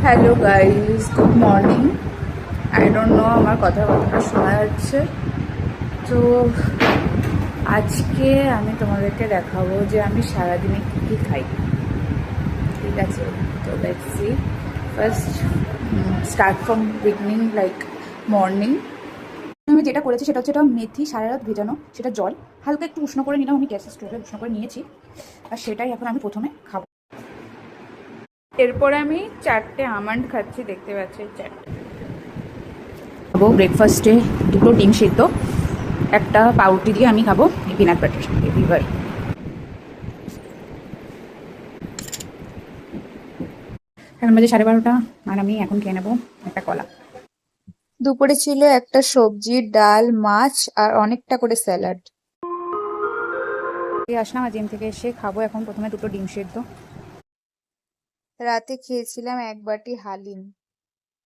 Hello guys, good morning. I don't know আমার কথা কতটা শোনা যাচ্ছে। তো আজকে আমি তোমাদেরকে দেখাবো যে আমি সারাদিনে কী কী খাই। ঠিক আছে, তো let's see. First start from beginning, like morning. আমি যেটা করেছি সেটা হচ্ছে এটা মেথি সারা রাত ভেজানো, সেটা জল হালকা একটু উষ্ণ করে নিলাম, আমি গ্যাসের স্টোভে উষ্ণ করে নিয়েছি, আর সেটাই এখন আমি প্রথমে খাবো। এরপরে আমি 4টে আমন্ড খাচ্ছি, দেখতে পাচ্ছি 4টে। খাবো ব্রেকফাস্টে 2টো ডিম সিদ্ধ, একটা পাউরুটি দিয়ে আমি খাবো পিনাট বাটার এভরিবার। এখন বাজে 12:30, আর আমি এখন খেয়ে নেবো একটা কলা। দুপুরে ছিল একটা সবজি, ডাল, মাছ আর অনেকটা করে স্যালাড। আসলাম জিম থেকে এসে খাবো এখন প্রথমে 2টো ডিম সিদ্ধ। রাতে খেয়েছিলাম 1 বাটি হালিম।